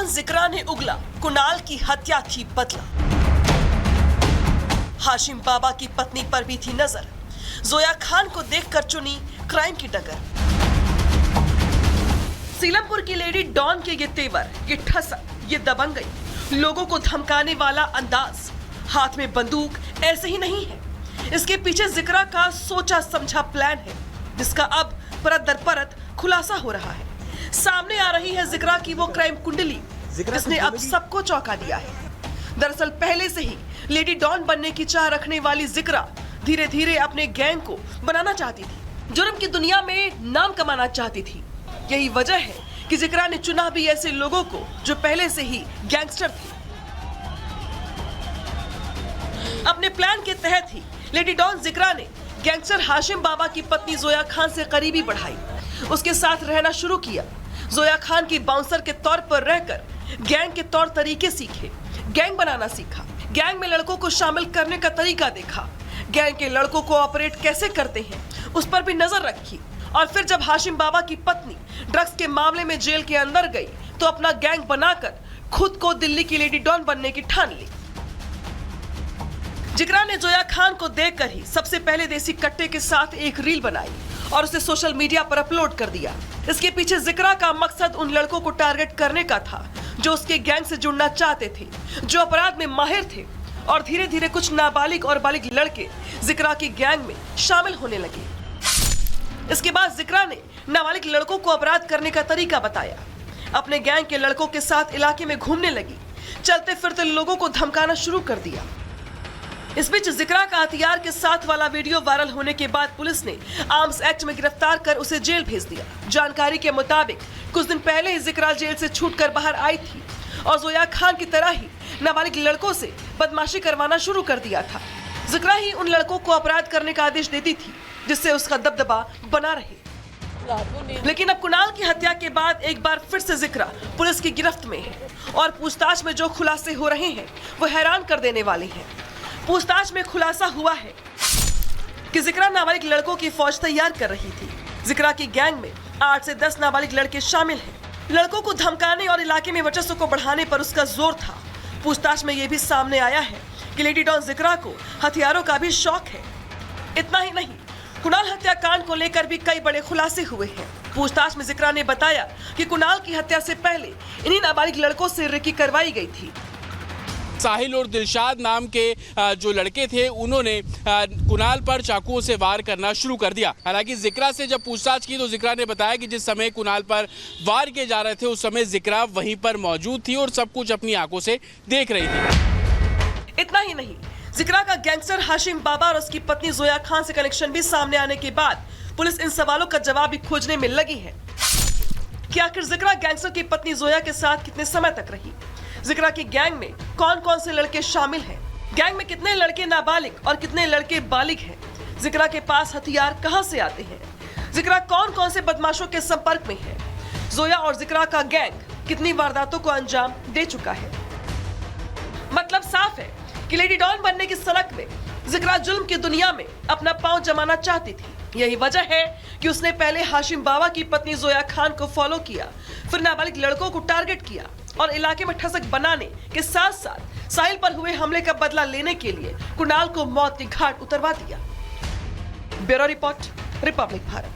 Don जिक्रा ने उगला, कुणाल की हत्या की बदला। हाशिम बाबा की पत्नी पर भी थी नजर, जोया खान को देखकर चुनी क्राइम की डगर। सीलमपुर की लेडी डॉन के ये तेवर, ये ठसक, ये दबंगई, लोगों को धमकाने वाला अंदाज, हाथ में बंदूक ऐसे ही नहीं है। इसके पीछे जिक्रा का सोचा समझा प्लान है, जिसका अब परत दर परत खुलासा हो रहा है। सामने आ रही है जिक्रा की वो क्राइम कुंडली, जिसने अब सबको चौंका दिया है। दरअसल पहले से ही लेडी डॉन बनने की चाह रखने वाली जिक्रा धीरे धीरे अपने गैंग को बनाना चाहती थी, जुर्म की दुनिया में नाम कमाना चाहती थी। यही वजह है कि जिक्रा ने चुना भी ऐसे लोगों को जो पहले से ही गैंगस्टर थे। अपने प्लान के तहत ही लेडी डॉन जिक्रा ने गैंगस्टर हाशिम बाबा की पत्नी जोया खान से करीबी बढ़ाई, उसके साथ रहना शुरू किया। जोया खान की बाउंसर के तौर पर रहकर गैंग के तौर तरीके सीखे, गैंग बनाना सीखा, गैंग में लड़कों को शामिल करने का तरीका देखा, गैंग के लड़कों को ऑपरेट कैसे करते हैं उस पर भी नजर रखी। और फिर जब हाशिम बाबा की पत्नी ड्रग्स के मामले में जेल के अंदर गई तो अपना गैंग बनाकर खुद को दिल्ली की लेडी डॉन बनने की ठान ली। जिक्रा ने जोया खान को देखकर ही सबसे पहले देसी कट्टे के साथ एक रील बनाई और उसे सोशल मीडिया पर अपलोड कर दिया। इसके पीछे जिक्रा का मकसद उन लड़कों को टारगेट करने का था जो उसके गैंग से जुड़ना चाहते थे, जो अपराध में माहिर थे। और धीरे धीरे कुछ नाबालिग और बालिग लड़के जिक्रा की गैंग में शामिल होने लगे। इसके बाद जिक्रा ने नाबालिग लड़कों को अपराध करने का तरीका बताया। अपने गैंग के लड़कों के साथ इलाके में घूमने लगी, चलते फिरते लोगों को धमकाना शुरू कर दिया। इस बीच जिक्रा का हथियार के साथ वाला वीडियो वायरल होने के बाद पुलिस ने आर्म्स एक्ट में गिरफ्तार कर उसे जेल भेज दिया। जानकारी के मुताबिक कुछ दिन पहले ही जिक्रा जेल से छूटकर बाहर आई थी और जोया खान की तरह ही नाबालिग लड़कों से बदमाशी करवाना शुरू कर दिया था। जिक्रा ही उन लड़कों को अपराध करने का आदेश देती थी जिससे उसका दबदबा बना रहे। लेकिन अब कुणाल की हत्या के बाद एक बार फिर से जिक्रा पुलिस की गिरफ्त में है और पूछताछ में जो खुलासे हो रहे हैं वो हैरान कर देने वाले हैं। पूछताछ में खुलासा हुआ है कि जिक्रा नाबालिग लड़कों की फौज तैयार कर रही थी। जिक्रा की गैंग में 8 से 10 नाबालिग लड़के शामिल हैं। लड़कों को धमकाने और इलाके में वर्चस्व को बढ़ाने पर उसका जोर था। पूछताछ में यह भी सामने आया है कि लेडी डॉन जिक्रा को हथियारों का भी शौक है। इतना ही नहीं, कुणाल हत्याकांड को लेकर भी कई बड़े खुलासे हुए हैं। पूछताछ में जिक्रा ने बताया कि कुणाल की हत्या से पहले इन्हीं नाबालिग लड़कों से रेकी करवाई गई थी। साहिल और दिलशाद नाम के जो लड़के थे उन्होंने कुणाल पर चाकुओं से वार करना शुरू कर दिया। हालांकि जिक्रा से जब पूछताछ की तो जिक्रा ने बताया कि जिस समय कुणाल पर वार किए जा रहे थे उस समय जिक्रा वहीं पर मौजूद थी और सब कुछ अपनी आंखों से देख रही थी। इतना ही नहीं, जिक्रा का गैंगस्टर हाशिम बाबा और उसकी पत्नी जोया खान से कनेक्शन भी सामने आने के बाद पुलिस इन सवालों का जवाब भी खोजने में लगी है कि आखिर जिक्रा गैंगस्टर की पत्नी जोया के साथ कितने समय तक रही, जिक्रा की गैंग में कौन कौन से लड़के शामिल हैं, गैंग में कितने लड़के नाबालिग और कितने लड़के बालिग हैं, जिक्रा के पास हथियार कहां से आते हैं, जिक्रा कौन कौन से बदमाशों के संपर्क में है, जोया और जिक्रा का गैंग कितनी वारदातों को अंजाम दे चुका है। मतलब साफ है कि लेडी डॉन बनने की सनक में जिक्रा जुल्म की दुनिया में अपना पांव जमाना चाहती थी। यही वजह है कि उसने पहले हाशिम बाबा की पत्नी जोया खान को फॉलो किया, फिर नाबालिग लड़कों को टारगेट किया और इलाके में ठसक बनाने के साथ साथ साहिल पर हुए हमले का बदला लेने के लिए कुणाल को मौत की घाट उतरवा दिया। Bureau report, Republic Bharat.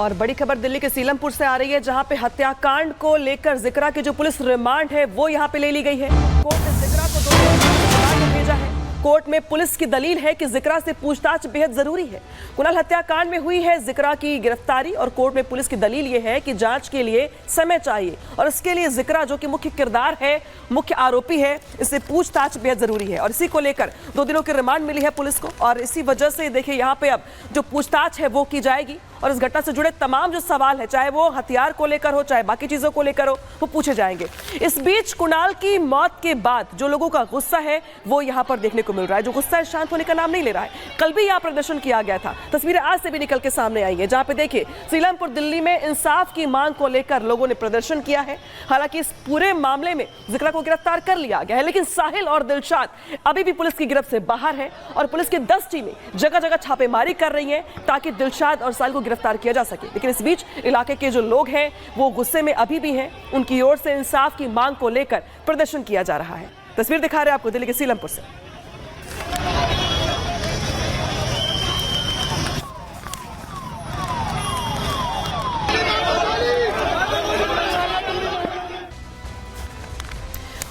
और बड़ी खबर दिल्ली के सीलमपुर से आ रही है, जहां पे हत्याकांड को लेकर जिक्रा की जो पुलिस रिमांड है वो यहां पे ले ली गई है। कोर्ट ने जिक्रा को 2 दिन रिमांड में भेजा है। कोर्ट में पुलिस की दलील है कि जिक्रा से पूछताछ बेहद जरूरी है। कुणाल हत्याकांड में हुई है जिक्रा की गिरफ्तारी और कोर्ट में पुलिस की दलील यह है कि जांच के लिए समय चाहिए और इसके लिए जिक्रा जो कि मुख्य किरदार है, मुख्य आरोपी है, इससे पूछताछ बेहद जरूरी है। और इसी को लेकर 2 दिनों की रिमांड मिली है पुलिस को और इसी वजह से देखिए यहाँ पे अब जो पूछताछ है वो की जाएगी और इस घटना से जुड़े तमाम जो सवाल है, चाहे वो हथियार को लेकर हो, चाहे बाकी चीजों को लेकर हो, वो पूछे जाएंगे। इस बीच कुणाल की मौत के बाद जो लोगों का गुस्सा है वो यहाँ पर देखने को मिल रहा है। जो गुस्सा है शांत होने का नाम नहीं ले रहा है। कल भी यहाँ प्रदर्शन किया गया था, तस्वीरें आज से भी निकल के सामने आई है, जहाँ पे देखिए सीलमपुर दिल्ली में इंसाफ की मांग को लेकर लोगों ने प्रदर्शन किया है। हालांकि इस पूरे मामले में जिक्रा को गिरफ्तार कर लिया गया है, लेकिन साहिल और दिलशाद अभी भी पुलिस की गिरफ्त से बाहर है और पुलिस की 10 टीमें जगह जगह छापेमारी कर रही है ताकि दिलशाद और साहिल को गिरफ्तार किया जा सके। लेकिन इस बीच इलाके के जो लोग हैं वो गुस्से में अभी भी हैं। उनकी ओर से इंसाफ की मांग को लेकर प्रदर्शन किया जा रहा है। तस्वीर दिखा रहे हैं आपको दिल्ली के सीलमपुर से।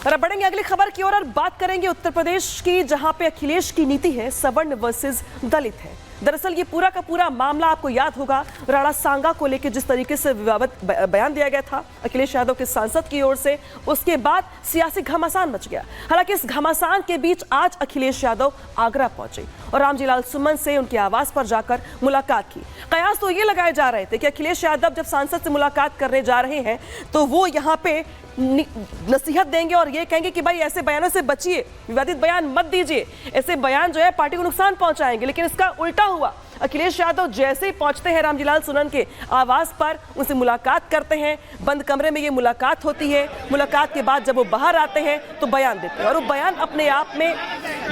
और अब बढ़ेंगे अगली खबर की ओर और बात करेंगे उत्तर प्रदेश की, जहां पे अखिलेश की नीति है सवर्ण वर्सेस दलित है। दरअसल ये पूरा का पूरा मामला आपको याद होगा, राणा सांगा को लेकर जिस तरीके से विवादित बयान दिया गया था अखिलेश यादव के सांसद की ओर से, उसके बाद सियासी घमासान मच गया। हालांकि इस घमासान के बीच आज अखिलेश यादव आगरा पहुंचे और रामजीलाल सुमन से उनके आवास पर जाकर मुलाकात की। कयास तो ये लगाए जा रहे थे कि अखिलेश यादव जब सांसद से मुलाकात करने जा रहे हैं तो वो यहाँ पे नसीहत देंगे और ये कहेंगे कि भाई ऐसे बयानों से बचिए, विवादित बयान मत दीजिए, ऐसे बयान जो है पार्टी को नुकसान पहुंचाएंगे। लेकिन इसका उल्टा हुआ। अखिलेश यादव जैसे ही पहुंचते हैं रामजीलाल सुमन के आवास पर, उनसे मुलाकात करते हैं। बंद कमरे में ये मुलाकात होती है। मुलाकात के बाद जब वो बाहर आते हैं तो बयान देते हैं और वो बयान अपने आप में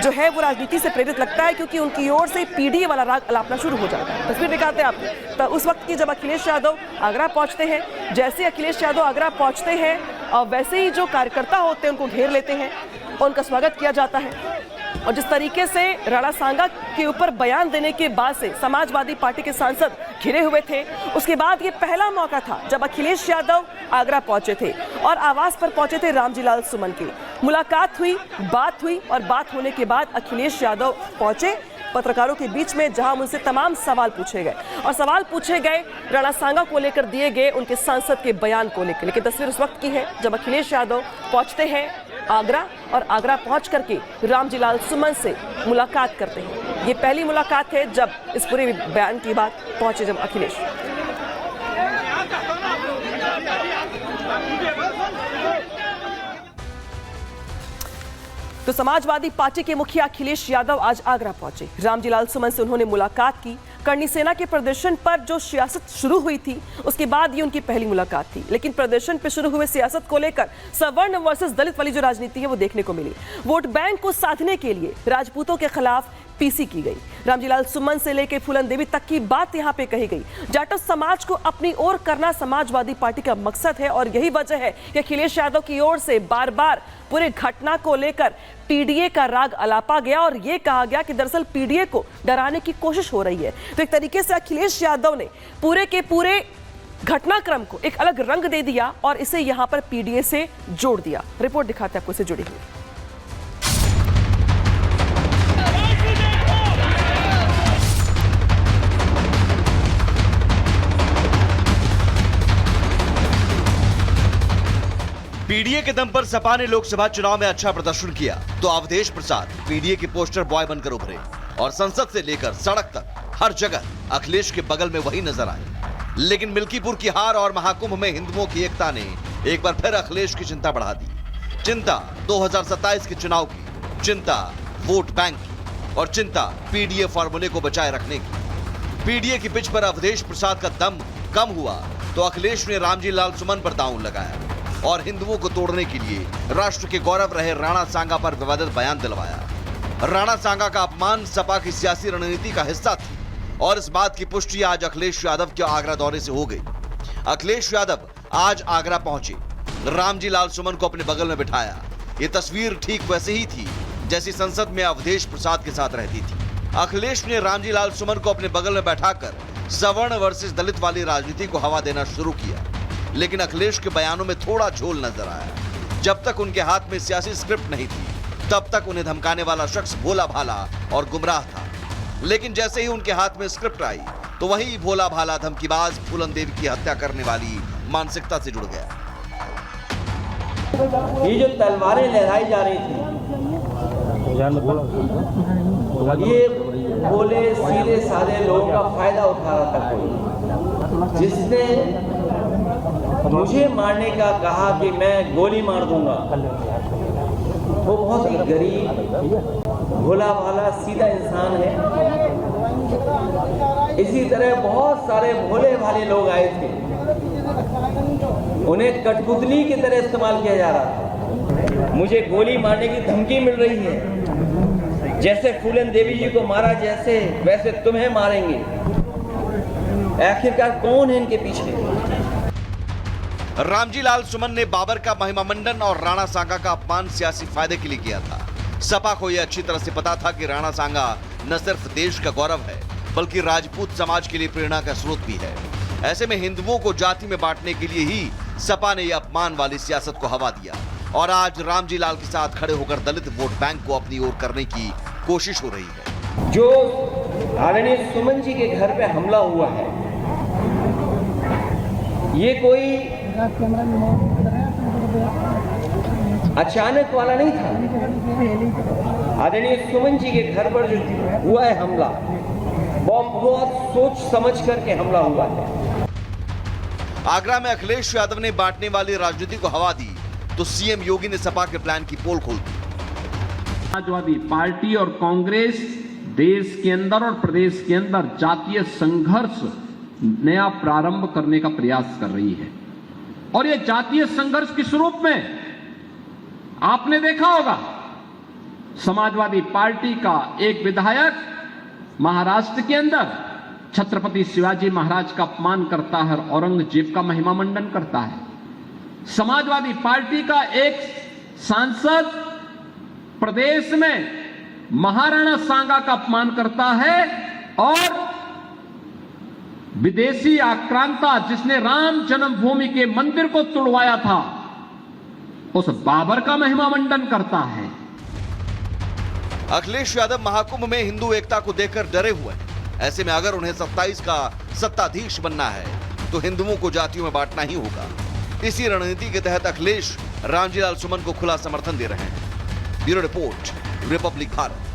जो है वो राजनीति से प्रेरित लगता है, क्योंकि उनकी ओर से पीडीए वाला राग अलापना शुरू हो जाता है। तस्वीर दिखाते हैं आपको। तो उस वक्त की जब अखिलेश यादव आगरा पहुंचते हैं, जैसे अखिलेश यादव आगरा पहुंचते हैं और वैसे ही जो कार्यकर्ता होते हैं उनको घेर लेते हैं और उनका स्वागत किया जाता है। और जिस तरीके से राणा सांगा के ऊपर बयान देने के बाद से समाजवादी पार्टी के सांसद घिरे हुए थे, उसके बाद ये पहला मौका था जब अखिलेश यादव आगरा पहुंचे थे और आवास पर पहुंचे थे रामजीलाल सुमन के। मुलाकात हुई, बात हुई और बात होने के बाद अखिलेश यादव पहुंचे पत्रकारों के बीच में, जहां उनसे तमाम सवाल पूछे गए और सवाल पूछे गए राणा सांगा को लेकर दिए गए उनके सांसद के बयान को लेकर। लेकिन तस्वीर उस वक्त की है जब अखिलेश यादव पहुंचते हैं आगरा और आगरा पहुंच करके रामजीलाल सुमन से मुलाकात करते हैं। ये पहली मुलाकात है जब इस पूरे बयान की बात पहुंचे जब अखिलेश। तो समाजवादी पार्टी के मुखिया अखिलेश यादव आज आगरा पहुंचे। रामजीलाल सुमन से उन्होंने मुलाकात की। करनी सेना के प्रदर्शन पर जो सियासत शुरू हुई थी उसके बाद ये उनकी पहली मुलाकात थी। लेकिन प्रदर्शन पर शुरू हुए सियासत को लेकर सवर्ण वर्सेस दलित वाली जो राजनीति है वो देखने को मिली। वोट बैंक को साधने के लिए राजपूतों के खिलाफ पीसी की गई। रामजीलाल सुमन से लेकर फूलन देवी तक की बात यहाँ पे कही गई। जाटव समाज को अपनी ओर करना समाजवादी पार्टी का मकसद है और यही वजह है कि अखिलेश यादव की ओर से बार बार पूरे घटना को लेकर पीडीए का राग अलापा गया और यह कहा गया कि दरअसल पीडीए को डराने की कोशिश हो रही है। तो एक तरीके से अखिलेश यादव ने पूरे के पूरे घटनाक्रम को एक अलग रंग दे दिया और इसे यहां पर पीडीए से जोड़ दिया। रिपोर्ट दिखाते हैं आपको इससे जुड़ी हुई। पीडीए के दम पर सपा ने लोकसभा चुनाव में अच्छा प्रदर्शन किया तो अवधेश प्रसाद पीडीए के पोस्टर बॉय बनकर उभरे और संसद से लेकर सड़क तक हर जगह अखिलेश के बगल में वही नजर आए। लेकिन मिल्कीपुर की हार और महाकुंभ में हिंदुओं की एकता ने एक बार फिर अखिलेश की चिंता बढ़ा दी। चिंता 2027 के चुनाव की, चिंता वोट बैंक की और चिंता पीडीए फॉर्मूले को बचाए रखने की। पीडीए की पिच पर अवधेश प्रसाद का दम कम हुआ तो अखिलेश ने रामजीलाल सुमन पर दांव लगाया और हिंदुओं को तोड़ने के लिए राष्ट्र के गौरव रहे राणा सांगा पर विवादित बयान दिलवाया। राणा सांगा का अपमान सपा की सियासी रणनीति का हिस्सा थी और इस बात की पुष्टि आज अखिलेश यादव के आगरा दौरे से हो गई। अखिलेश यादव आज आगरा पहुंचे, रामजीलाल सुमन को अपने बगल में बिठाया। ये तस्वीर ठीक वैसे ही थी जैसी संसद में अवधेश प्रसाद के साथ रहती थी। अखिलेश ने रामजीलाल सुमन को अपने बगल में बैठाकर सवर्ण वर्सेस दलित वाली राजनीति को हवा देना शुरू किया। लेकिन अखिलेश के बयानों में थोड़ा झोल नजर आया। जब तक उनके हाथ में सियासी स्क्रिप्ट नहीं थी तब तक उन्हें धमकाने वाला शख्स भोला भाला और गुमराह था। लेकिन जैसे ही उनके हाथ में स्क्रिप्ट आई तो वही भोला भाला धमकीबाज फूलन देवी की हत्या करने वाली मानसिकता से जुड़ गया। ये जो तलवारें लहराई जा रही थी, ये भोले सीधे साधे लोगों का फायदा उठा रहा था कोई, जिसने मुझे मारने का कहा कि मैं गोली मार दूंगा। वो बहुत ही गरीब भोला भाला सीधा इंसान है। इसी तरह बहुत सारे भोले भाले लोग आए थे, उन्हें कठपुतली की तरह इस्तेमाल किया जा रहा था। मुझे गोली मारने की धमकी मिल रही है, जैसे फूलन देवी जी को मारा जैसे वैसे तुम्हें मारेंगे। आखिरकार कौन है इनके पीछे? रामजी लाल सुमन ने बाबर का महिमा मंडन और राणा सांगा का अपमान सियासी फायदे के लिए किया था। सपा को यह अच्छी तरह से पता था कि राणा सांगा न सिर्फ देश का गौरव है बल्कि राजपूत समाज के लिए प्रेरणा का स्रोत भी है। ऐसे में हिंदुओं को जाति में बांटने के लिए ही सपा ने यह अपमान वाली सियासत को हवा दिया और आज रामजी लाल के साथ खड़े होकर दलित वोट बैंक को अपनी ओर करने की कोशिश हो रही है। जो आदरणीय सुमन जी के घर पे हमला हुआ है, ये कोई अचानक वाला नहीं था। आदरणीय सुमन जी के घर पर जो हुआ है हमला, वो बहुत सोच समझ करके हमला हुआ है। आगरा में अखिलेश यादव ने बांटने वाली राजनीति को हवा दी तो सीएम योगी ने सपा के प्लान की पोल खोल दी। समाजवादी पार्टी और कांग्रेस देश के अंदर और प्रदेश के अंदर जातीय संघर्ष नया प्रारंभ करने का प्रयास कर रही है और ये जातीय संघर्ष किस रूप में? आपने देखा होगा, समाजवादी पार्टी का एक विधायक महाराष्ट्र के अंदर छत्रपति शिवाजी महाराज का अपमान करता है और औरंगजेब का महिमा मंडन करता है। समाजवादी पार्टी का एक सांसद प्रदेश में महाराणा सांगा का अपमान करता है और विदेशी आक्रांता जिसने राम जन्मभूमि के मंदिर को तुड़वाया था, उस बाबर का महिमा मंडन करता है। अखिलेश यादव महाकुंभ में हिंदू एकता को देखकर डरे हुए हैं। ऐसे में अगर उन्हें 27 का सत्ताधीश बनना है तो हिंदुओं को जातियों में बांटना ही होगा। इसी रणनीति के तहत अखिलेश रामजी लाल सुमन को खुला समर्थन दे रहे हैं। Bureau report, Republic Bharat.